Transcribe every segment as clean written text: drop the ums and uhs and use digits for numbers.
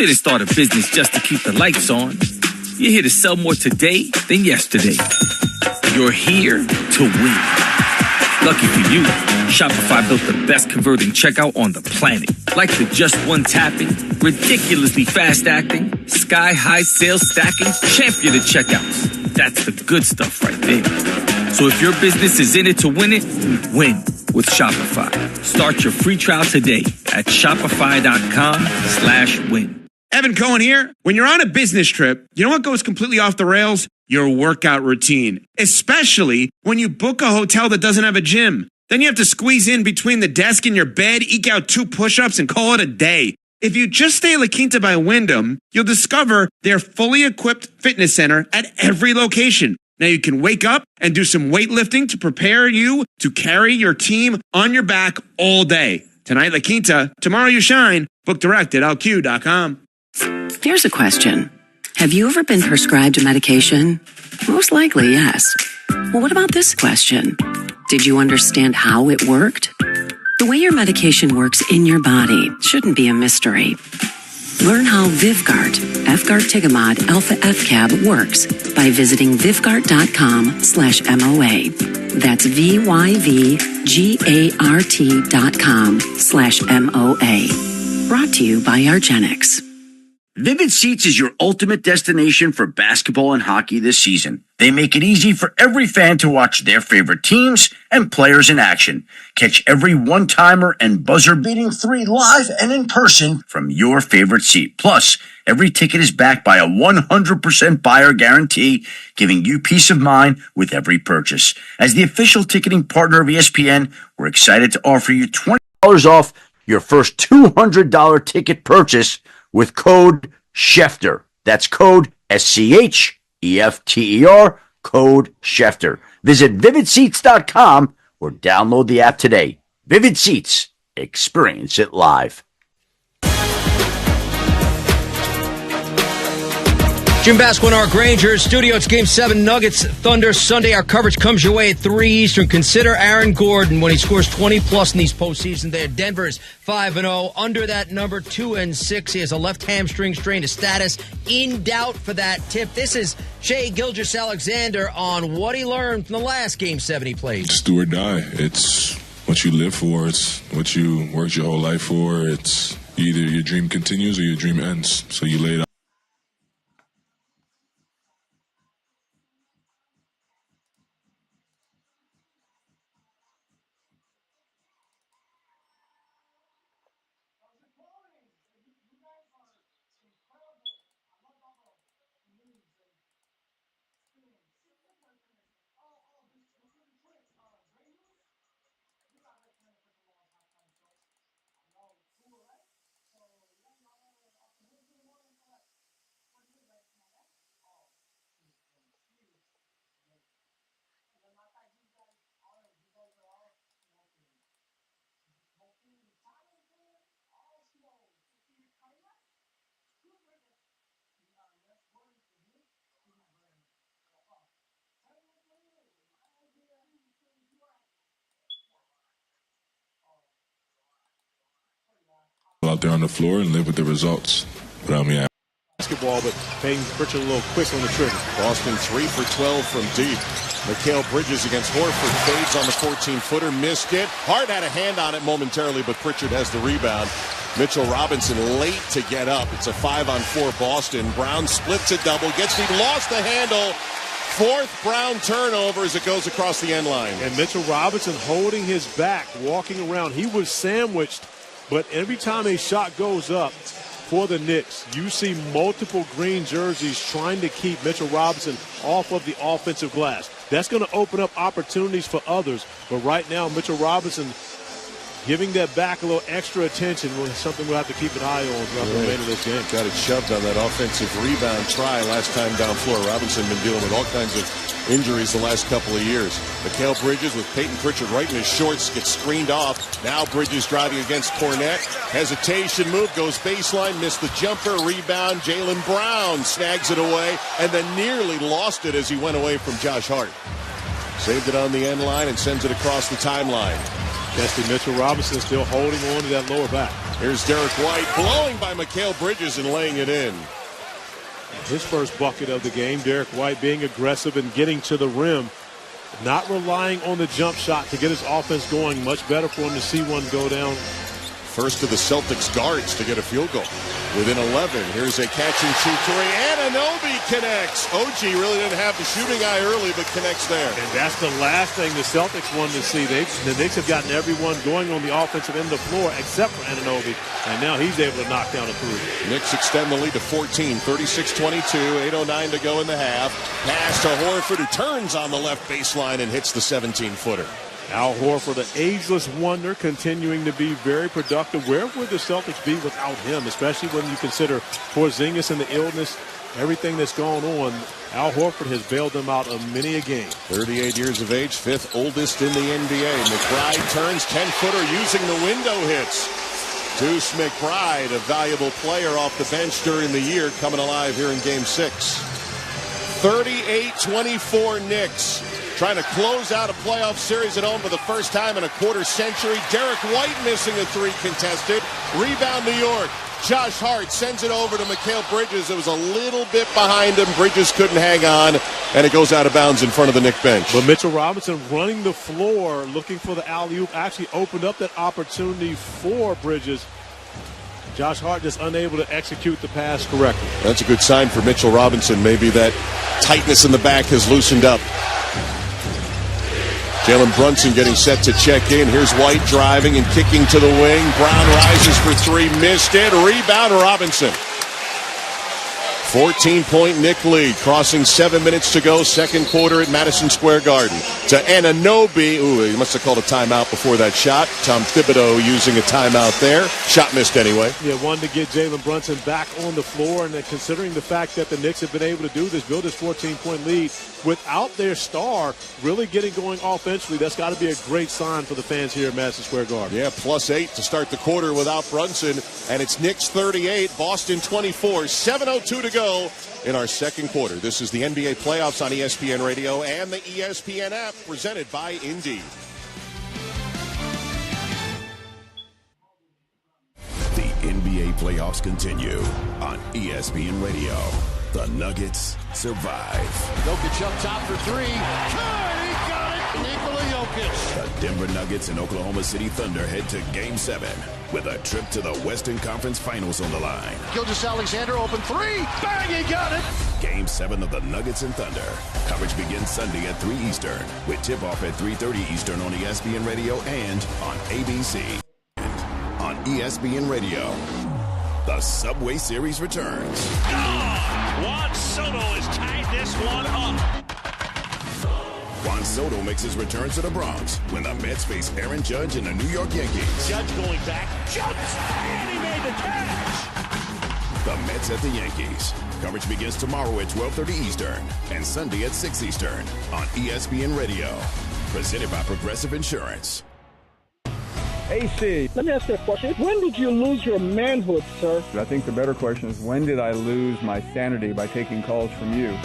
didn't start a business just to keep the lights on. You're here to sell more today than yesterday. You're here to win. Lucky for you, Shopify built the best converting checkout on the planet. Like the just one tapping, ridiculously fast acting, sky-high sales stacking, champion of checkouts. That's the good stuff right there. So if your business is in it to win it, win with Shopify. Start your free trial today at shopify.com/win. Evan Cohen here. When you're on a business trip, you know what goes completely off the rails? Your workout routine, especially when you book a hotel that doesn't have a gym. Then you have to squeeze in between the desk and your bed, eke out 2 push-ups, and call it a day. If you just stay at La Quinta by Wyndham, you'll discover their fully equipped fitness center at every location. Now you can wake up and do some weightlifting to prepare you to carry your team on your back all day. Tonight, La Quinta. Tomorrow you shine. Book direct at lq.com. Here's a question. Have you ever been prescribed a medication? Most likely, yes. Well, what about this question? Did you understand how it worked? The way your medication works in your body shouldn't be a mystery. Learn how Vyvgart, Efgartigimod Alpha FCAB works by visiting vyvgart.com/MOA. That's VYVGART.com/MOA. Brought to you by Argenix. Vivid Seats is your ultimate destination for basketball and hockey this season. They make it easy for every fan to watch their favorite teams and players in action. Catch every one-timer and buzzer-beating 3 live and in person from your favorite seat. Plus, every ticket is backed by a 100% buyer guarantee, giving you peace of mind with every purchase. As the official ticketing partner of ESPN, we're excited to offer you $20 off your first $200 ticket purchase with code Schefter. That's code SCHEFTER, code Schefter. Visit vividseats.com or download the app today. Vivid Seats. Experience it live. Jim Basco and Art Granger, studio. It's Game 7, Nuggets, Thunder, Sunday. Our coverage comes your way at 3 Eastern. Consider Aaron Gordon when he scores 20-plus in these postseason. There, Denver's 5-0. Under that number, 2-6. He has a left hamstring strain. His status in doubt for that tip. This is Shai Gilgeous-Alexander on what he learned from the last Game 7 he played. It's do or die. It's what you live for. It's what you worked your whole life for. It's either your dream continues or your dream ends. So you lay it out. Out there on the floor and live with the results. But I mean, basketball, but Payton Pritchard a little quick on the trigger. Boston 3 for 12 from deep. Mikal Bridges against Horford, fades on the 14-footer, missed it. Hart had a hand on it momentarily, but Pritchard has the rebound. Mitchell Robinson late to get up. It's a 5-on-4 Boston. Brown splits a double, gets deep, lost the handle. 4th Brown turnover as it goes across the end line. And Mitchell Robinson holding his back, walking around. He was sandwiched. But every time a shot goes up for the Knicks, you see multiple green jerseys trying to keep Mitchell Robinson off of the offensive glass. That's going to open up opportunities for others. But right now, Mitchell Robinson giving that back a little extra attention was something we'll have to keep an eye on throughout the remainder of this game. Got it shoved on that offensive rebound try last time down floor. Robinson been dealing with all kinds of injuries the last couple of years. Mikal Bridges with Payton Pritchard right in his shorts, gets screened off. Now Bridges driving against Cornette. Hesitation move, goes baseline, missed the jumper, rebound. Jaylen Brown snags it away and then nearly lost it as he went away from Josh Hart. Saved it on the end line and sends it across the timeline. Testing Mitchell Robinson still holding on to that lower back. Here's Derek White blowing by Mikal Bridges and laying it in. His first bucket of the game, Derek White being aggressive and getting to the rim. Not relying on the jump shot to get his offense going. Much better for him to see one go down. First of the Celtics guards to get a field goal. Within 11, here's a catch-and-shoot three. Anunoby connects. OG really didn't have the shooting eye early, but connects there. And that's the last thing the Celtics wanted to see. The Knicks have gotten everyone going on the offensive end of the floor except for Anunoby, and now he's able to knock down a three. Knicks extend the lead to 14, 36-22, 8:09 to go in the half. Pass to Horford, who turns on the left baseline and hits the 17-footer. Al Horford, the ageless wonder, continuing to be very productive. Where would the Celtics be without him, especially when you consider Porzingis and the illness, everything that's gone on? Al Horford has bailed them out of many a game. 38 years of age, fifth oldest in the NBA. McBride turns 10-footer using the window hits. Deuce McBride, a valuable player off the bench during the year, coming alive here in Game 6. 38-24 Knicks. Trying to close out a playoff series at home for the first time in a quarter century. Derek White missing a three contested. Rebound New York. Josh Hart sends it over to Mikal Bridges. It was a little bit behind him. Bridges couldn't hang on, and it goes out of bounds in front of the Knicks bench. But Mitchell Robinson running the floor, looking for the alley-oop, actually opened up that opportunity for Bridges. Josh Hart just unable to execute the pass correctly. That's a good sign for Mitchell Robinson. Maybe that tightness in the back has loosened up. Jalen Brunson getting set to check in. Here's White driving and kicking to the wing. Brown rises for three, missed it. Rebound Robinson. 14-point Knick lead, crossing 7 minutes to go, second quarter at Madison Square Garden. To Anunoby. Ooh, he must have called a timeout before that shot. Tom Thibodeau using a timeout there. Shot missed anyway. Yeah, wanted to get Jalen Brunson back on the floor, and then considering the fact that the Knicks have been able to do this, build this 14-point lead without their star really getting going offensively, that's got to be a great sign for the fans here at Madison Square Garden. Yeah, +8 to start the quarter without Brunson, and it's Knicks 38, Boston 24, 7:02 to go in our second quarter. This is the NBA playoffs on ESPN Radio and the ESPN app, presented by Indeed. The NBA playoffs continue on ESPN Radio. The Nuggets survive. Jokic up top for three. Good, he got it. Nikola Jokic. The Denver Nuggets and Oklahoma City Thunder head to Game 7 with a trip to the Western Conference Finals on the line. Gilgeous-Alexander open three. Bang, he got it. Game 7 of the Nuggets and Thunder. Coverage begins Sunday at 3 Eastern with tip-off at 3:30 Eastern on ESPN Radio and on ABC. On ESPN Radio, the Subway Series returns. Juan Soto has tied this one up. Juan Soto makes his return to the Bronx when the Mets face Aaron Judge and the New York Yankees. Judge going back, jumps, and he made the catch. The Mets at the Yankees. Coverage begins tomorrow at 12:30 Eastern and Sunday at 6 Eastern on ESPN Radio. Presented by Progressive Insurance. AC, let me ask you a question. When did you lose your manhood, sir? I think the better question is, when did I lose my sanity by taking calls from you?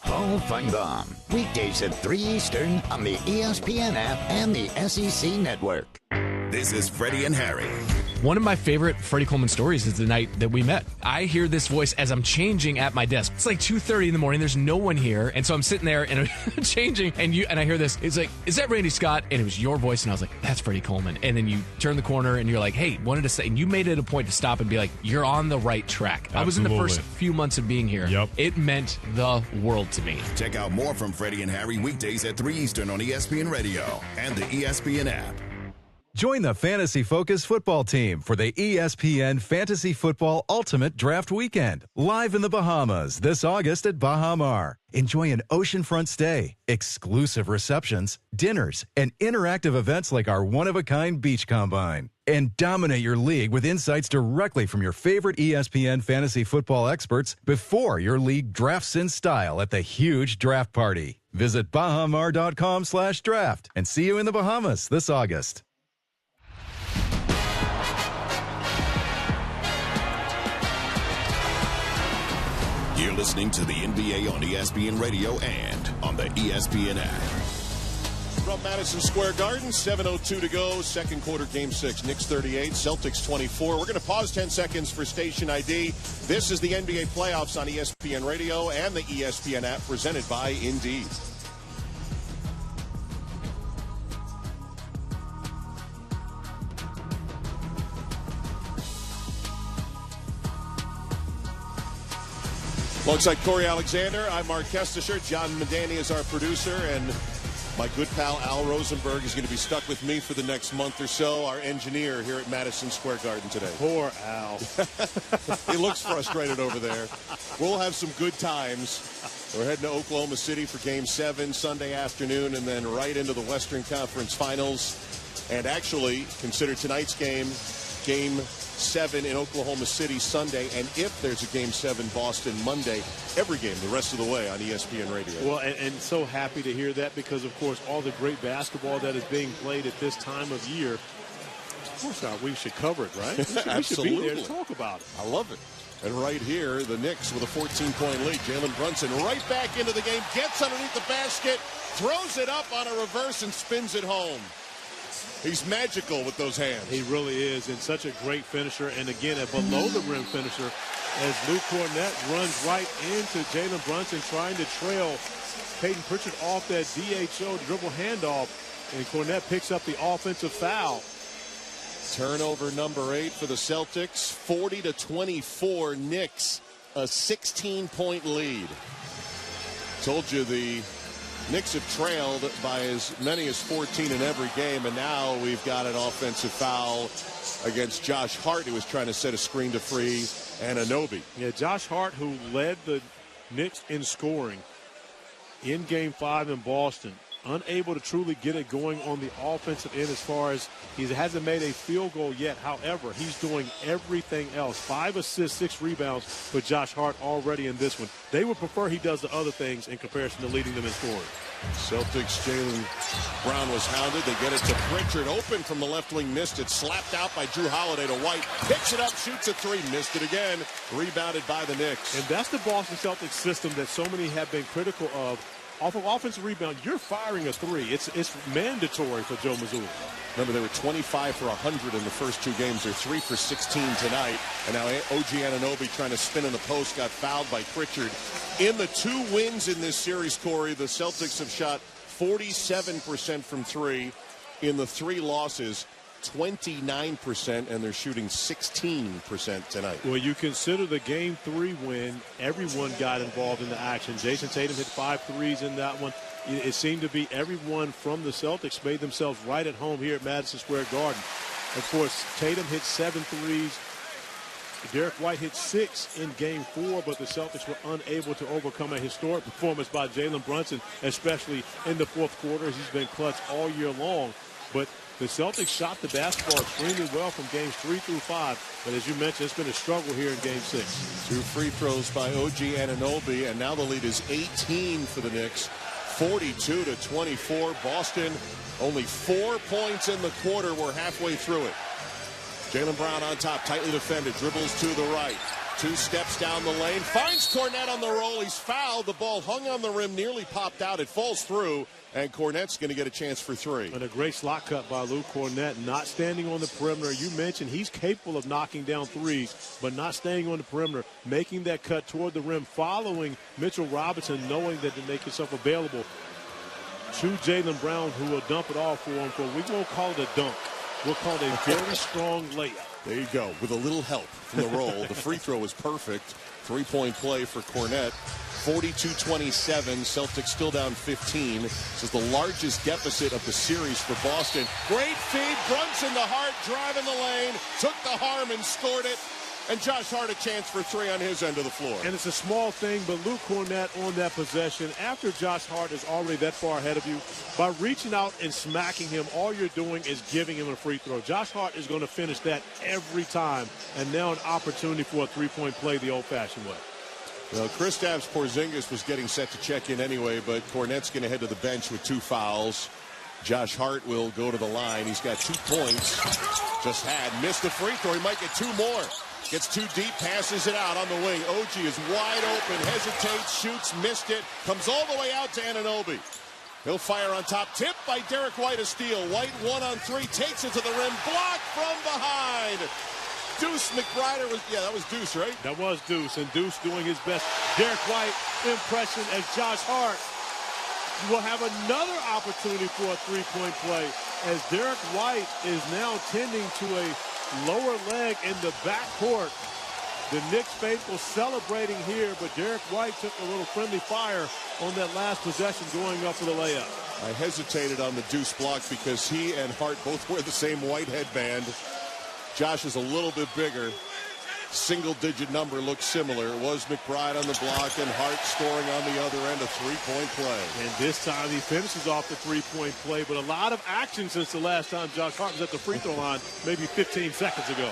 Paul Feinbaum, weekdays at 3 Eastern on the ESPN app and the SEC Network. This is Freddie and Harry. One of my favorite Freddie Coleman stories is the night that we met. I hear this voice as I'm changing at my desk. It's like 2:30 in the morning. There's no one here. And so I'm sitting there and I'm changing and I hear this. It's like, is that Randy Scott? And it was your voice. And I was like, that's Freddie Coleman. And then you turn the corner and you're like, hey, wanted to say, and you made it a point to stop and be like, you're on the right track. Absolutely. I was in the first few months of being here. Yep. It meant the world to me. Check out more from Freddie and Harry weekdays at 3 Eastern on ESPN Radio and the ESPN app. Join the Fantasy Focus football team for the ESPN Fantasy Football Ultimate Draft Weekend, live in the Bahamas this August at Baha Mar. Enjoy an oceanfront stay, exclusive receptions, dinners, and interactive events like our one-of-a-kind beach combine. And dominate your league with insights directly from your favorite ESPN Fantasy Football experts before your league drafts in style at the huge draft party. Visit bahamar.com/draft and see you in the Bahamas this August. You're listening to the NBA on ESPN Radio and on the ESPN app. From Madison Square Garden, 7:02 to go. Second quarter, Game 6. Knicks 38, Celtics 24. We're going to pause 10 seconds for station ID. This is the NBA playoffs on ESPN Radio and the ESPN app, presented by Indeed. Alongside Corey Alexander, I'm Mark Kestisher. John Medani is our producer, and my good pal Al Rosenberg is going to be stuck with me for the next month or so, our engineer here at Madison Square Garden today. Poor Al. He looks frustrated over there. We'll have some good times. We're heading to Oklahoma City for Game 7 Sunday afternoon, and then right into the Western Conference Finals. And actually, consider tonight's game, Game 7 in Oklahoma City Sunday, and if there's a Game 7 Boston Monday, every game the rest of the way on ESPN Radio. Well, and so happy to hear that because, of course, all the great basketball that is being played at this time of year, of course we should cover it, right? We should be there to talk about it. I love it. And right here, the Knicks with a 14-point lead. Jalen Brunson right back into the game, gets underneath the basket, throws it up on a reverse and spins it home. He's magical with those hands. He really is, and such a great finisher. And again, a below-the-rim finisher as Luke Cornett runs right into Jalen Brunson trying to trail Peyton Pritchard off that DHO dribble handoff. And Cornett picks up the offensive foul. Turnover number 8 for the Celtics. 40-24 Knicks, a 16-point lead. Told you the Knicks have trailed by as many as 14 in every game, and now we've got an offensive foul against Josh Hart, who was trying to set a screen to free Anunoby. Yeah, Josh Hart, who led the Knicks in scoring in Game 5 in Boston, unable to truly get it going on the offensive end as far as he hasn't made a field goal yet. However, he's doing everything else. 5 assists, 6 rebounds for Josh Hart already in this one. They would prefer he does the other things in comparison to leading them in scoring. Celtics, Jaylen Brown was hounded. They get it to Pritchard. Open from the left wing, missed it. Slapped out by Drew Holiday to White. Picks it up, shoots a 3, missed it again. Rebounded by the Knicks. And that's the Boston Celtics system that so many have been critical of. Off of offensive rebound, you're firing a 3. It's mandatory for Joe Mazzulla. Remember, they were 25 for 100 in the first 2 games. They're 3 for 16 tonight. And now OG Anunoby trying to spin in the post, got fouled by Pritchard. In the 2 wins in this series, Corey, the Celtics have shot 47% from 3. In the 3 losses, 29%, and they're shooting 16% tonight. Well, you consider the Game 3 win, everyone got involved in the action. Jason Tatum hit 5 threes in that one. It seemed to be everyone from the Celtics made themselves right at home here at Madison Square Garden. Of course, Tatum hit 7 threes. Derek White hit 6 in Game 4, but the Celtics were unable to overcome a historic performance by Jalen Brunson, especially in the fourth quarter. He's been clutch all year long, but the Celtics shot the basketball extremely well from games 3 through 5. But as you mentioned, it's been a struggle here in Game 6. 2 free throws by OG Anunoby, and now the lead is 18 for the Knicks. 42-24. Boston only 4 points in the quarter. We're halfway through it. Jaylen Brown on top, tightly defended, dribbles to the right. 2 steps down the lane, finds Cornett on the roll. He's fouled. The ball hung on the rim, nearly popped out. It falls through, and Cornett's going to get a chance for 3. And a great slot cut by Luke Cornett, not standing on the perimeter. You mentioned he's capable of knocking down threes, but not staying on the perimeter, making that cut toward the rim, following Mitchell Robinson, knowing that to make himself available to Jaylen Brown, who will dump it off for him. We won't call it a dunk. We'll call it a very strong layup. There you go. With a little help from the roll. The free throw was perfect. 3-point play for Cornett. 42-27. Celtics still down 15. This is the largest deficit of the series for Boston. Great feed. Brunson to Hart, driving the lane. Took the harm and scored it. And Josh Hart a chance for 3 on his end of the floor. And it's a small thing, but Luke Cornett on that possession, after Josh Hart is already that far ahead of you, by reaching out and smacking him, all you're doing is giving him a free throw. Josh Hart is going to finish that every time, and now an opportunity for a 3-point play the old-fashioned way. Well, Kristaps Porzingis was getting set to check in anyway, but Cornett's going to head to the bench with 2 fouls. Josh Hart will go to the line. He's got 2 points. Just missed the free throw. He might get 2 more. Gets too deep, passes it out on the wing. OG is wide open, hesitates, shoots, missed it. Comes all the way out to Anunoby. He'll fire on top. Tip by Derek White, a steal. White 1-on-3, takes it to the rim. Blocked from behind. Deuce McBrider that was Deuce, right? That was Deuce, and Deuce doing his best Derek White impression as Josh Hart will have another opportunity for a three-point play as Derek White is now tending to a lower leg in the backcourt. The Knicks faithful celebrating here, but Derek White took a little friendly fire on that last possession going up for the layup. I hesitated on the Deuce block because he and Hart both wear the same white headband. Josh is a little bit bigger. Single-digit number looks similar. It was McBride on the block and Hart scoring on the other end, a three-point play. And this time he finishes off the three-point play, but a lot of action since the last time Josh Hart was at the free throw line, maybe 15 seconds ago.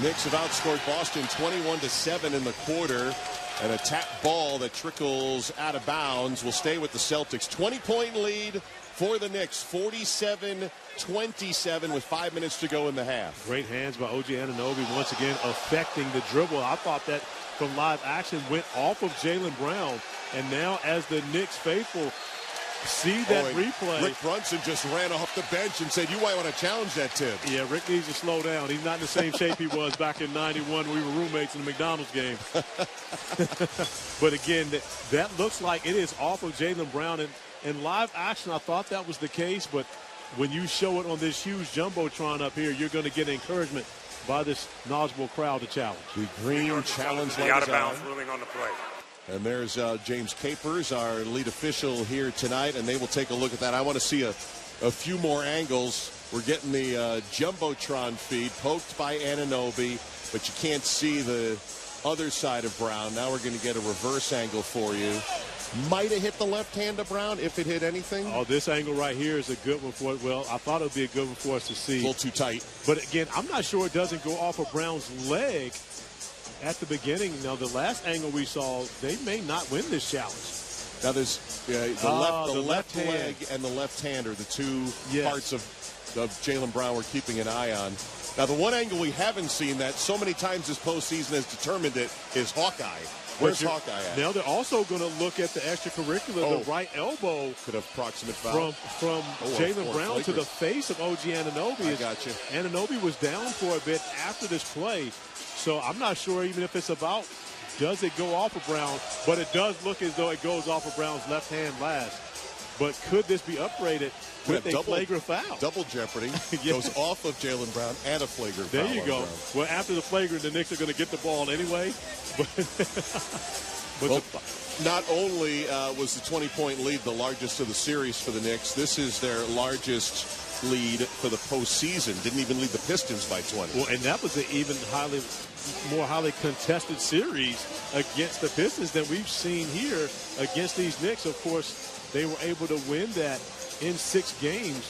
Knicks have outscored Boston 21-7 in the quarter, and a tap ball that trickles out of bounds will stay with the Celtics. 20-point lead for the Knicks, 47-27 with 5 minutes to go in the half. Great hands by OG Anunoby once again affecting the dribble. I thought that from live action went off of Jaylen Brown, and now as the Knicks faithful see that replay. Rick Brunson just ran off the bench and said, you might want to challenge that tip. Yeah, Rick needs to slow down. He's not in the same shape he was back in 91 when we were roommates in the McDonald's game. But again, that looks like it is off of Jaylen Brown. And in live action, I thought that was the case. But when you show it on this huge Jumbotron up here, you're going to get encouragement by this knowledgeable crowd to challenge. The green challenge the out of bounds ruling on the play. And there's James Capers, our lead official here tonight, and they will take a look at that. I want to see a few more angles. We're getting the Jumbotron feed poked by Anunoby, but you can't see the other side of Brown. Now we're going to get a reverse angle for you. Might have hit the left hand of Brown if it hit anything. Oh, this angle right here is a good one for it. Well, I thought it would be a good one for us to see. A little too tight. But again, I'm not sure it doesn't go off of Brown's leg at the beginning. Now, the last angle we saw, they may not win this challenge. Now, there's the left leg and the left hand are the two parts of Jaylen Brown we're keeping an eye on. Now, the one angle we haven't seen that so many times this postseason has determined it is Hawkeye. Where's Hawkeye at? Now they're also going to look at the extracurricular, the right elbow. Could have proximate foul. From Jaylen Brown to the face of OG Anunoby. I got you. Anunoby was down for a bit after this play. So I'm not sure even if it's about does it go off of Brown, but it does look as though it goes off of Brown's left hand last. But could this be upgraded with a flagrant foul? Double jeopardy. Goes off of Jaylen Brown and a flagrant foul. There you go. Well, after the flagrant, the Knicks are going to get the ball anyway. Not only was the 20-point lead the largest of the series for the Knicks, this is their largest lead for the postseason. Didn't even lead the Pistons by 20. Well, and that was an even more highly contested series against the Pistons than we've seen here against these Knicks. Of course, they were able to win that in 6 games.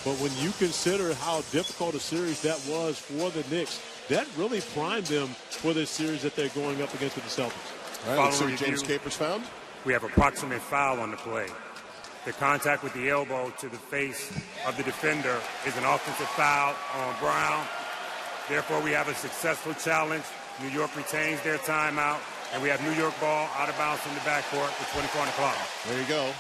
But when you consider how difficult a series that was for the Knicks, that really primed them for this series that they're going up against with the Celtics. All right, let's see what James Capers found. We have approximate foul on the play. The contact with the elbow to the face of the defender is an offensive foul on Brown. Therefore, we have a successful challenge. New York retains their timeout, and we have New York ball out of bounds from the backcourt with 24 on the clock. There you go.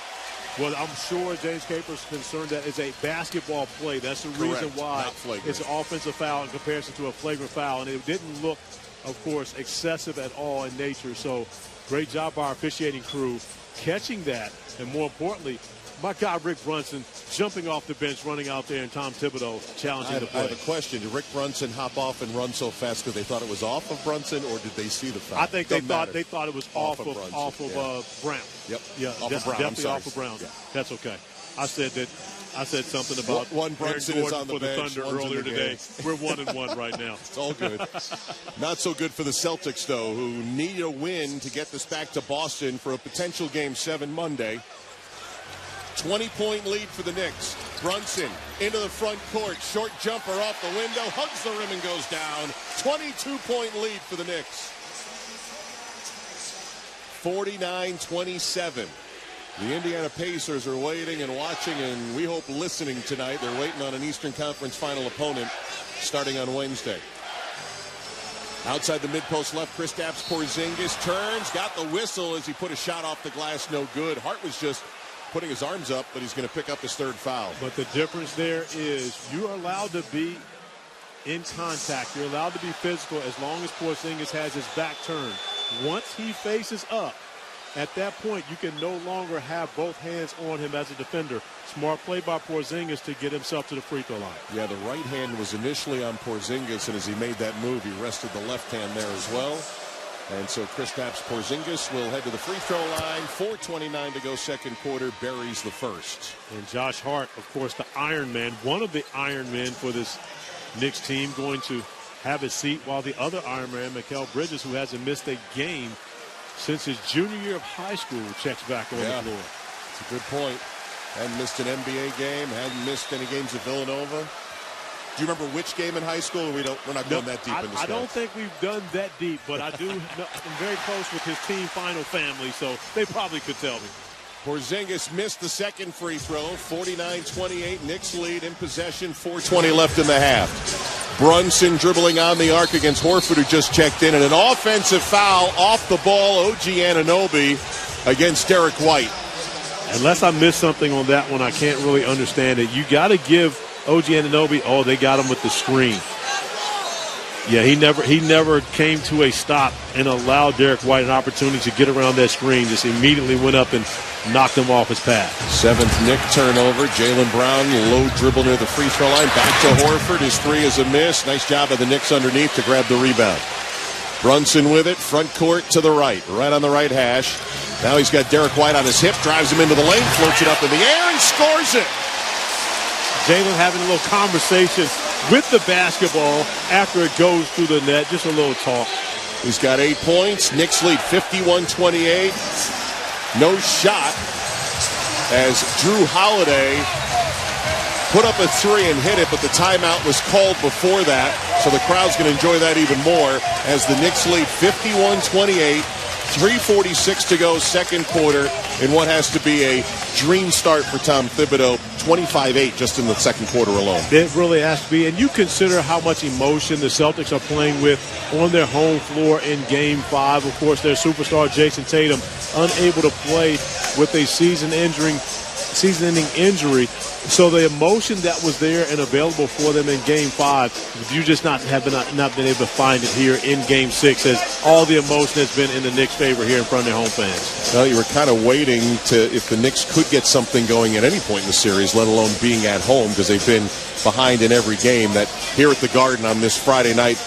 Well, I'm sure James Capers is concerned that it's a basketball play. That's the reason why it's an offensive foul in comparison to a flagrant foul. And it didn't look, of course, excessive at all in nature. So great job by our officiating crew catching that. And more importantly, my guy Rick Brunson jumping off the bench, running out there, and Tom Thibodeau challenging the play. I have a question. Did Rick Brunson hop off and run so fast because they thought it was off of Brunson, or did they see the foul? I think they thought it was off of Brown. Yep. Yeah, off of Brown. Definitely off of Brown. Yeah. That's okay. I said something about one Brunson is on the bench, Thunder earlier today. We're 1-1 right now. It's all good. Not so good for the Celtics, though, who need a win to get this back to Boston for a potential Game 7 Monday. 20-point lead for the Knicks. Brunson into the front court. Short jumper off the window. Hugs the rim and goes down. 22-point lead for the Knicks. 49-27. The Indiana Pacers are waiting and watching, and we hope listening tonight. They're waiting on an Eastern Conference final opponent starting on Wednesday. Outside the mid-post left, Kristaps Porzingis turns, got the whistle as he put a shot off the glass, no good. Hart was just putting his arms up, but he's going to pick up his third foul. But the difference there is you are allowed to be in contact. You're allowed to be physical as long as Porzingis has his back turned. Once he faces up, at that point, you can no longer have both hands on him as a defender. Smart play by Porzingis to get himself to the free throw line. Yeah, the right hand was initially on Porzingis, and as he made that move, he rested the left hand there as well. And so Kristaps Porzingis will head to the free throw line. 4:29 to go second quarter. Buries the first. And Josh Hart, of course, the Iron Man, one of the Iron Men for this Knicks team, going to have a seat, while the other Iron Man, Mikal Bridges, who hasn't missed a game since his junior year of high school, checks back on the floor. That's a good point. Hadn't missed an NBA game, hadn't missed any games at Villanova. Do you remember which game in high school? We're not going that deep in this. I don't think we've done that deep, but I do. I'm very close with his team final family, so they probably could tell me. Porzingis missed the second free throw. 49-28, Knicks lead in possession. 4:20 left in the half. Brunson dribbling on the arc against Horford, who just checked in, and an offensive foul off the ball. OG Anunoby against Derek White. Unless I missed something on that one, I can't really understand it. You got to give OG Anunoby. Oh, they got him with the screen. Yeah, he never came to a stop and allowed Derek White an opportunity to get around that screen. Just immediately went up and knocked him off his path. Seventh Knick turnover. Jaylen Brown, low dribble near the free throw line. Back to Horford. His three is a miss. Nice job of the Knicks underneath to grab the rebound. Brunson with it, front court to the right on the right hash. Now he's got Derek White on his hip, drives him into the lane, floats it up in the air, and scores it. Jaylen having a little conversation with the basketball after it goes through the net. Just a little talk. He's got 8 points. Knicks lead 51-28. No shot as Drew Holiday put up a three and hit it, but the timeout was called before that, so the crowd's going to enjoy that even more as the Knicks lead 51-28. 3:46 to go second quarter in what has to be a dream start for Tom Thibodeau. 25-8 just in the second quarter alone. It really has to be, and you consider how much emotion the Celtics are playing with on their home floor in Game 5. Of course, their superstar Jason Tatum unable to play with a season-ending injury. So the emotion that was there and available for them in Game 5, you just not been able to find it here in Game 6, as all the emotion has been in the Knicks' favor here in front of their home fans. Well, you were kind of waiting if the Knicks could get something going at any point in the series, let alone being at home, because they've been behind in every game. That here at the Garden on this Friday night,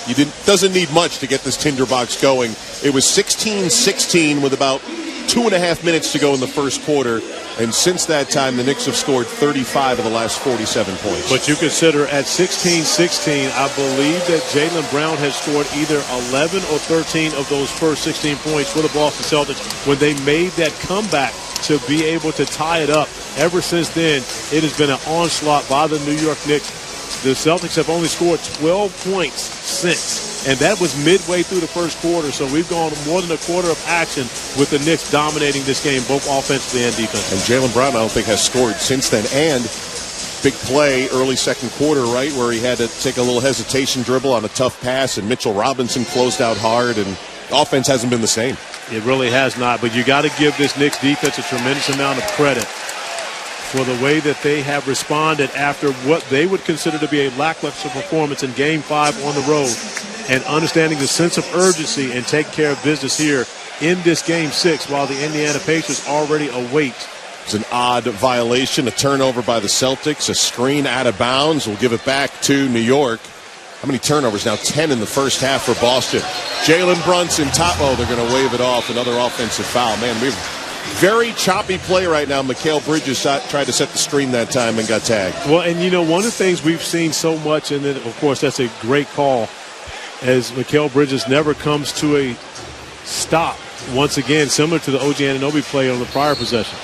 doesn't need much to get this tinderbox going. It was 16-16 with about 2.5 minutes to go in the first quarter. And since that time, the Knicks have scored 35 of the last 47 points. But you consider at 16-16, I believe that Jaylen Brown has scored either 11 or 13 of those first 16 points for the Boston Celtics when they made that comeback to be able to tie it up. Ever since then, it has been an onslaught by the New York Knicks. The Celtics have only scored 12 points since, and that was midway through the first quarter. So we've gone more than a quarter of action with the Knicks dominating this game, both offensively and defensively. And Jaylen Brown, I don't think, has scored since then. And big play early second quarter, right, where he had to take a little hesitation dribble on a tough pass, and Mitchell Robinson closed out hard, and offense hasn't been the same. It really has not, but you got to give this Knicks defense a tremendous amount of credit for the way that they have responded after what they would consider to be a lackluster performance in Game 5 on the road, and understanding the sense of urgency and take care of business here in this Game 6 while the Indiana Pacers already await. It's an odd violation, a turnover by the Celtics, a screen out of bounds. We'll give it back to New York. How many turnovers now? 10 in the first half for Boston. Jalen Brunson, they're going to wave it off. Another offensive foul. Man, we've very choppy play right now. Mikal Bridges tried to set the screen that time and got tagged. Well, and one of the things we've seen so much, and then, of course, that's a great call, as Mikal Bridges never comes to a stop. Once again, similar to the OG Anunoby play on the prior possession.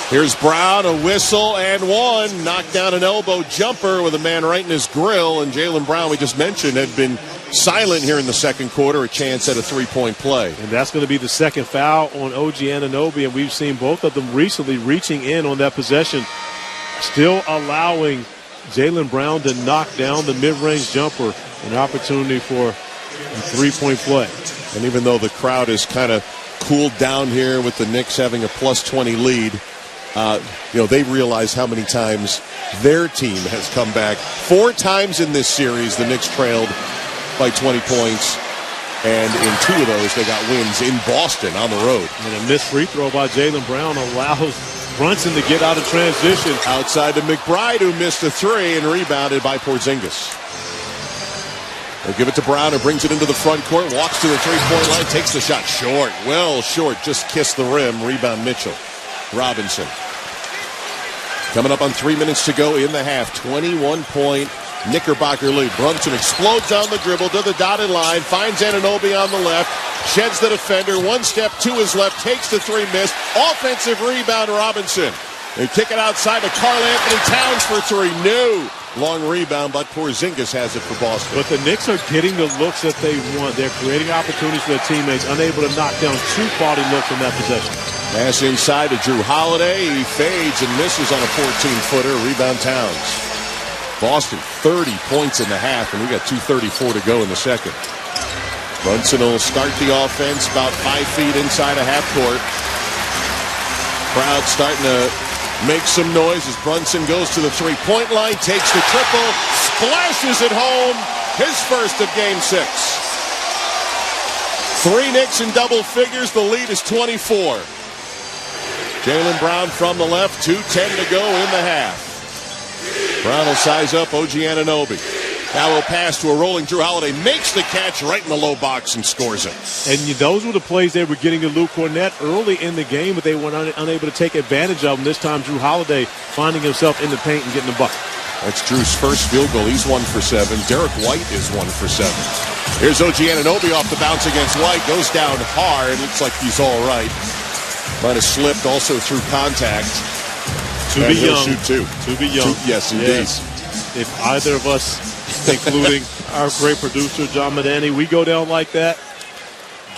Here's Brown, a whistle and one. Knocked down an elbow jumper with a man right in his grill. And Jaylen Brown, we just mentioned, had been silent here in the second quarter, a chance at a three-point play. And that's going to be the second foul on OG Anunoby, and we've seen both of them recently reaching in on that possession, still allowing Jaylen Brown to knock down the mid-range jumper, an opportunity for a three-point play. And even though the crowd is kind of cooled down here with the Knicks having a plus 20 lead, They realize how many times their team has come back. 4 times in this series, the Knicks trailed by 20 points. And in 2 of those, they got wins in Boston on the road. And a missed free throw by Jaylen Brown allows Brunson to get out of transition. Outside to McBride, who missed a 3 and rebounded by Porzingis. They give it to Brown, who brings it into the front court, walks to the three-point line, takes the shot short, well short, just kissed the rim. Rebound Mitchell. Robinson. Coming up on 3 minutes to go in the half. 21-point Knickerbocker lead. Brunson explodes on the dribble to the dotted line, finds Anunoby on the left, sheds the defender, 1 step to his left, takes the 3, miss. Offensive rebound, Robinson. They kick it outside to Karl Anthony Towns for 3. No. Long rebound, but Porzingis has it for Boston. But the Knicks are getting the looks that they want. They're creating opportunities for their teammates, unable to knock down 2 quality looks in that possession. Pass inside to Drew Holiday. He fades and misses on a 14-footer. Rebound Towns. Boston 30 points in the half, and we got 2:34 to go in the second. Brunson will start the offense about 5 feet inside a half court. Crowd starting to make some noise as Brunson goes to the three-point line, takes the triple, splashes it home, his first of Game 6. 3 Knicks in double figures. The lead is 24. Jaylen Brown from the left, 2:10 to go in the half. Brown will size up OG Anunoby. Now will pass to a rolling Drew Holiday, makes the catch right in the low box and scores it. And those were the plays they were getting to Lou Cornett early in the game, but they were unable to take advantage of them. This time, Drew Holiday finding himself in the paint and getting the bucket. That's Drew's first field goal. He's 1 for 7. Derek White is 1 for 7. Here's OG Anunoby off the bounce against White. Goes down hard. Looks like he's all right. Might have slipped also through contact. To be young. Shoot 2. To be young. Yes, indeed. Yes. If either of us, including our great producer, John Madani, we go down like that,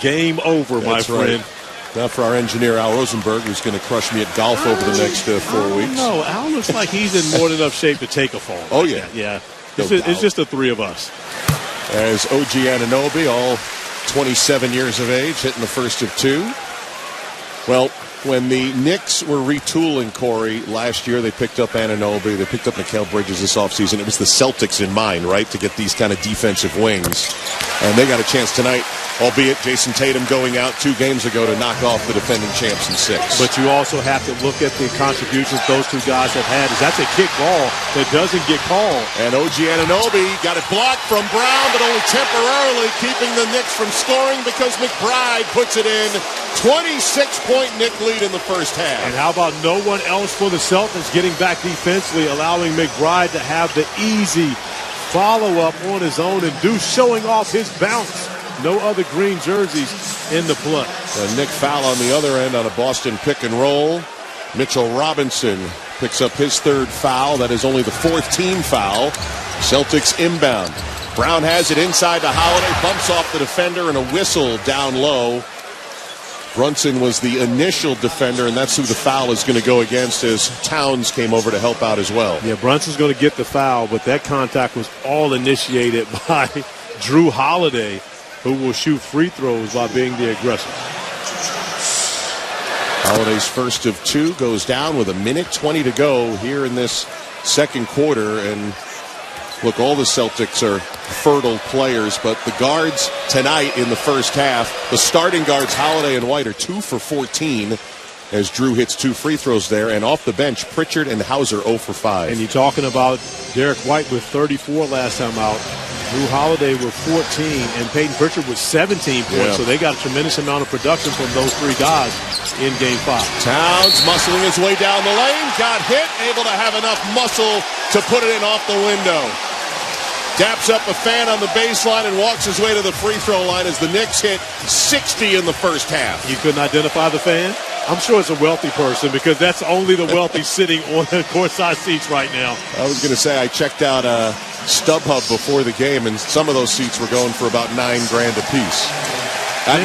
game over, my friend. Right. Now for our engineer, Al Rosenberg, who's going to crush me at golf over the next 4 weeks. No, Al looks like he's in more than enough shape to take a fall. Oh, yeah. Yeah. It's just the 3 of us. As OG Anunoby, all 27 years of age, hitting the first of 2. Well, when the Knicks were retooling Corey last year, they picked up Anunoby, they picked up Mikal Bridges this offseason. It was the Celtics in mind, right, to get these kind of defensive wings. And they got a chance tonight, albeit Jason Tatum going out 2 games ago to knock off the defending champs in 6. But you also have to look at the contributions those 2 guys have had. That's a kick ball that doesn't get called. And OG Anunoby got it blocked from Brown, but only temporarily, keeping the Knicks from scoring because McBride puts it in. 26-point Knick lead in the first half. And how about no one else for the Celtics getting back defensively, allowing McBride to have the easy follow-up on his own and showing off his bounce. No other green jerseys in the play. A Knick foul on the other end on a Boston pick and roll. Mitchell Robinson picks up his 3rd foul. That is only the 4th team foul. Celtics inbound. Brown has it inside to Holiday, bumps off the defender, and a whistle down low. Brunson was the initial defender, and that's who the foul is going to go against as Towns came over to help out as well. Yeah, Brunson's going to get the foul, but that contact was all initiated by Drew Holiday, who will shoot free throws by being the aggressor. Holiday's first of 2 goes down with 1:20 to go here in this second quarter, and look, all the Celtics are fertile players, but the guards tonight in the first half, the starting guards, Holiday and White, are 2 for 14 as Drew hits 2 free throws there. And off the bench, Pritchard and Hauser 0 for 5. And you're talking about Derek White with 34 last time out. Drew Holiday with 14, and Peyton Pritchard with 17 points. Yeah. So they got a tremendous amount of production from those 3 guys in Game 5. Towns muscling his way down the lane, got hit, able to have enough muscle to put it in off the window. Daps up a fan on the baseline and walks his way to the free throw line as the Knicks hit 60 in the first half. You couldn't identify the fan? I'm sure it's a wealthy person because that's only the wealthy sitting on the courtside seats right now. I was going to say I checked out StubHub before the game, and some of those seats were going for about $9,000 a piece.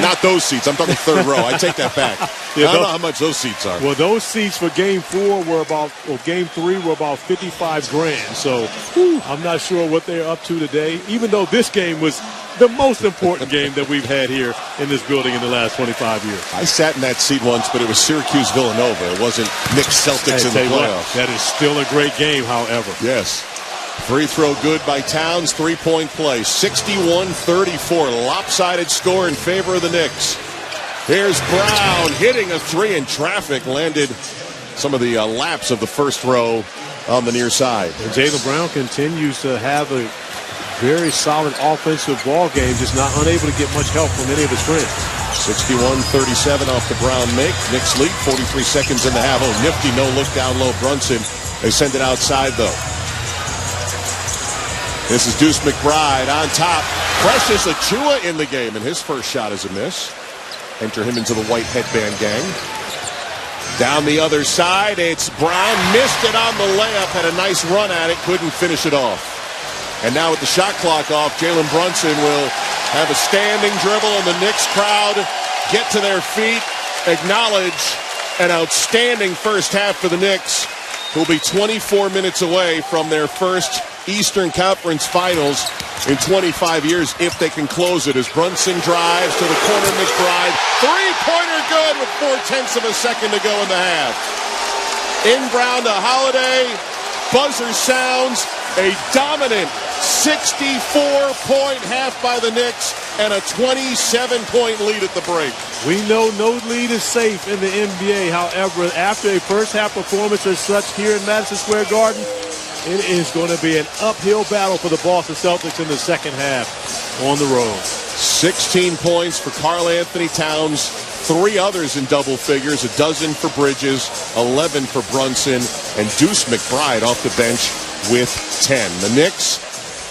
Not those seats. I'm talking 3rd row. I take that back. Yeah, I don't know how much those seats are. Well, those seats for Game 4 were Game 3 were about $55,000. So I'm not sure what they're up to today. Even though this game was the most important game that we've had here in this building in the last 25 years. I sat in that seat once, but it was Syracuse-Villanova. It wasn't Knicks Celtics in the playoffs. That is still a great game, however. Yes. Free throw good by Towns. 3-point play. 61-34. Lopsided score in favor of the Knicks. Here's Brown hitting a three in traffic. Landed some of the laps of the first row on the near side. And Jaylen Brown continues to have a very solid offensive ball game, just not unable to get much help from any of his friends. 61-37 off the Brown make. Knicks lead 43 seconds in the half. Oh, nifty no-look down low Brunson. They send it outside, though. This is Deuce McBride on top. Precious Achiuwa in the game, and his first shot is a miss. Enter him into the white headband gang. Down the other side, it's Brown. Missed it on the layup. Had a nice run at it. Couldn't finish it off. And now with the shot clock off, Jalen Brunson will have a standing dribble, and the Knicks crowd get to their feet, acknowledge an outstanding first half for the Knicks, who will be 24 minutes away from their first Eastern Conference Finals in 25 years if they can close it. As Brunson drives to the corner, McBride. Three-pointer good with 0.4 of a second to go in the half. Inbound to Holiday. Buzzer sounds. A dominant 64-point half by the Knicks and a 27-point lead at the break. We know no lead is safe in the NBA. However, after a first-half performance as such here in Madison Square Garden, it is going to be an uphill battle for the Boston Celtics in the second half on the road. 16 points for Karl Anthony Towns, 3 others in double figures, a dozen for Bridges, 11 for Brunson, and Deuce McBride off the bench with 10. The Knicks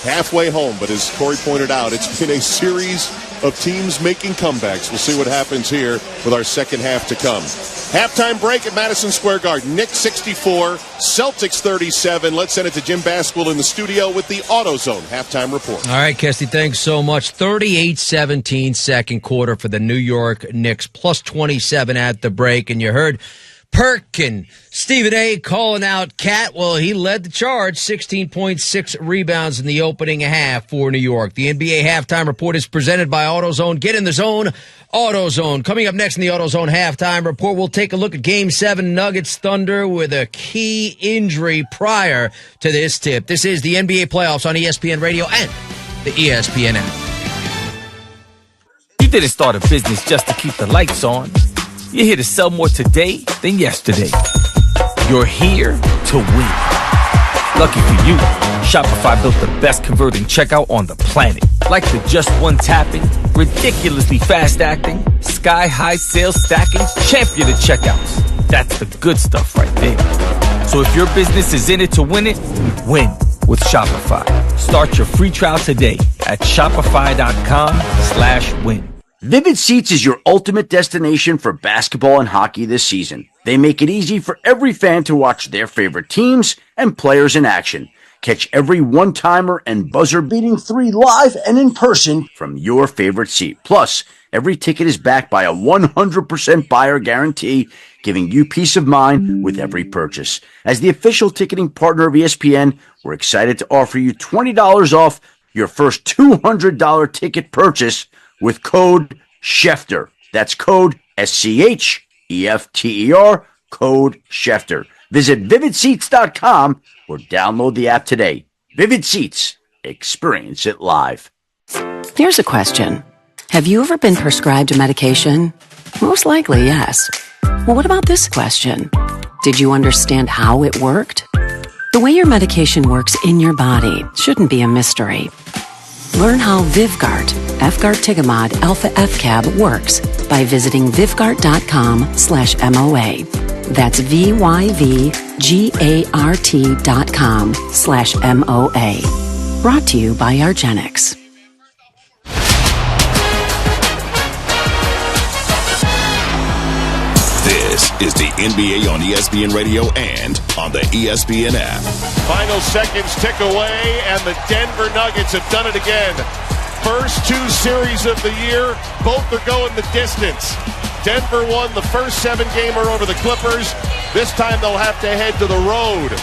halfway home, but as Corey pointed out, it's been a series of teams making comebacks. We'll see what happens here with our second half to come. Halftime break at Madison Square Garden. Knicks 64, Celtics 37. Let's send it to Jim Basquill in the studio with the AutoZone halftime report. All right, Kesty, thanks so much. 38-17 second quarter for the New York Knicks, plus 27 at the break. And you heard Perk and Stephen A. calling out Cat. Well, he led the charge, 16.6 rebounds in the opening half for New York. The NBA halftime report is presented by AutoZone. Get in the zone, AutoZone. Coming up next in the AutoZone halftime report, we'll take a look at Game 7 Nuggets Thunder with a key injury prior to this tip. This is the NBA playoffs on ESPN Radio and the ESPN app. You didn't start a business just to keep the lights on. You're here to sell more today than yesterday. You're here to win. Lucky for you, Shopify built the best converting checkout on the planet. Like the just one tapping, ridiculously fast acting, sky-high sales stacking, champion of checkouts. That's the good stuff right there. So if your business is in it to win it, win with Shopify. Start your free trial today at shopify.com/win. Vivid Seats is your ultimate destination for basketball and hockey this season. They make it easy for every fan to watch their favorite teams and players in action. Catch every one-timer and buzzer-beating 3 live and in person from your favorite seat. Plus, every ticket is backed by a 100% buyer guarantee, giving you peace of mind with every purchase. As the official ticketing partner of ESPN, we're excited to offer you $20 off your first $200 ticket purchase with code Schefter. That's code SCHEFTER, code Schefter. Visit vividseats.com or download the app today. Vivid Seats. Experience it live. Here's a question. Have you ever been prescribed a medication? Most likely, yes. Well, what about this question? Did you understand how it worked? The way your medication works in your body shouldn't be a mystery. Learn how Vyvgart, Efgartigimod Alpha FCAB works by visiting Vyvgart.com/MOA. That's VYVGART.com/MOA. Brought to you by Argenix. This is the NBA on ESPN Radio and on the ESPN app. Final seconds tick away, and the Denver Nuggets have done it again. First 2 series of the year, both are going the distance. Denver won the first 7-gamer over the Clippers. This time they'll have to head to the road